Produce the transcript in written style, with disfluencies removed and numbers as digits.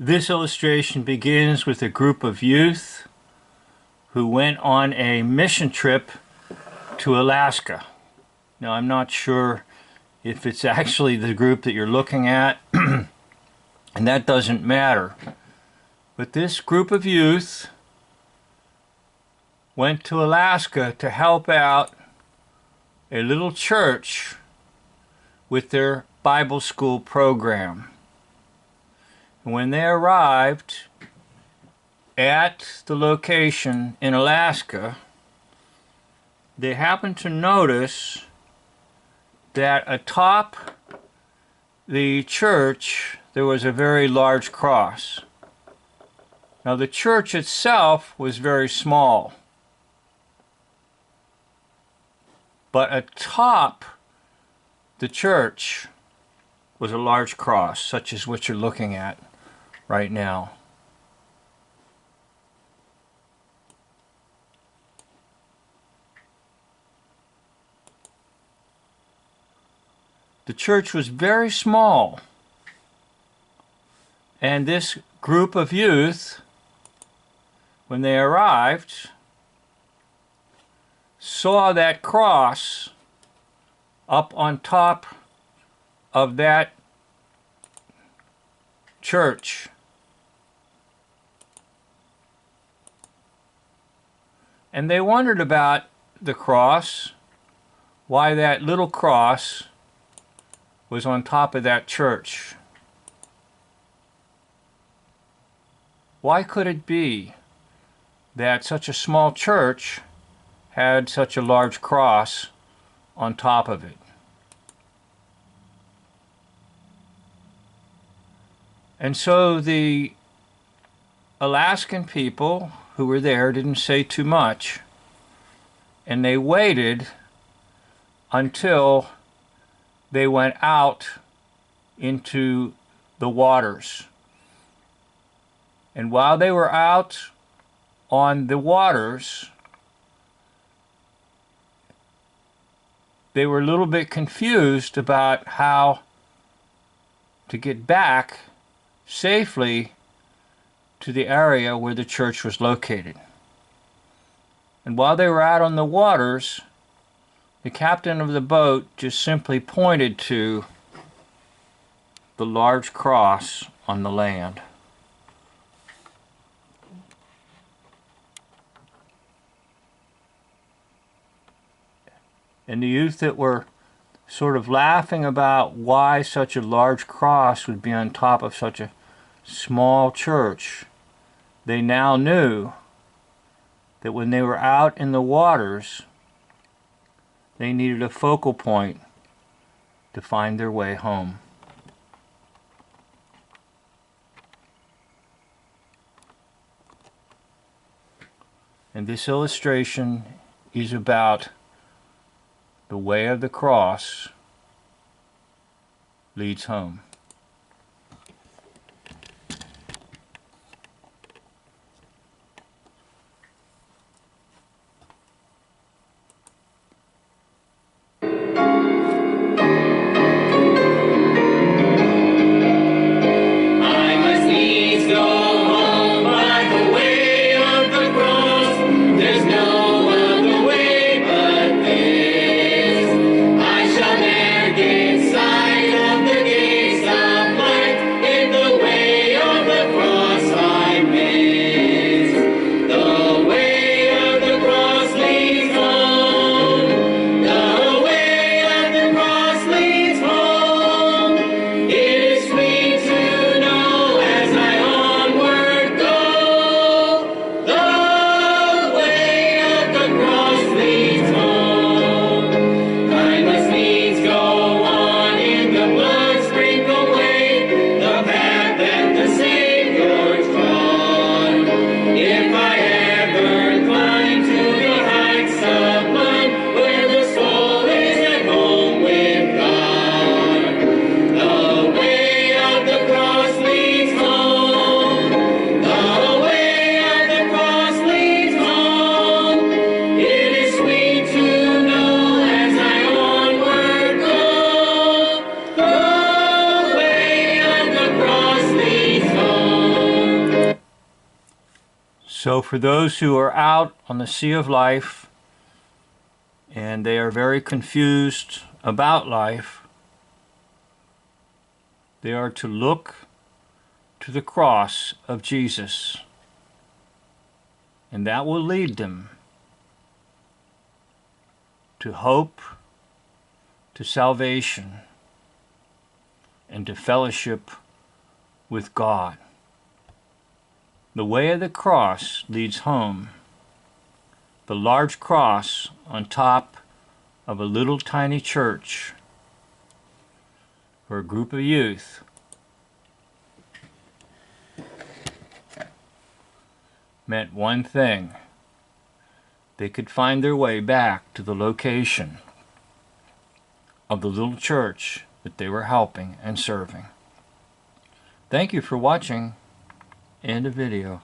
This illustration begins with a group of youth who went on a mission trip to Alaska. Now, I'm not sure if it's actually the group that you're looking at, and that doesn't matter. But this group of youth went to Alaska to help out a little church with their Bible school program. And when they arrived at the location in Alaska, they happened to notice that atop the church there was a very large cross. Now, the church itself was very small, but atop the church was a large cross, such as what you're looking at right now. The church was very small, and this group of youth, when they arrived, saw that cross up on top of that church. And they wondered about the cross, why that little cross was on top of that church. Why could it be that such a small church had such a large cross on top of it? And so the Alaskan people who were there didn't say too much, and they waited until they went out into the waters. And while they were out on the waters, they were a little bit confused about how to get back safely to the area where the church was located. And while they were out on the waters, the captain of the boat just simply pointed to the large cross on the land. And the youth that were sort of laughing about why such a large cross would be on top of such a small church, they now knew that when they were out in the waters, they needed a focal point to find their way home. And this illustration is about the way of the cross leads home. Sight of the gates So for those who are out on the sea of life and they are very confused about life, they are to look to the cross of Jesus, and that will lead them to hope, to salvation, and to fellowship with God. The way of the cross leads home. The large cross on top of a little tiny church for a group of youth meant one thing. They could find their way back to the location of the little church that they were helping and serving. Thank you for watching. End of video.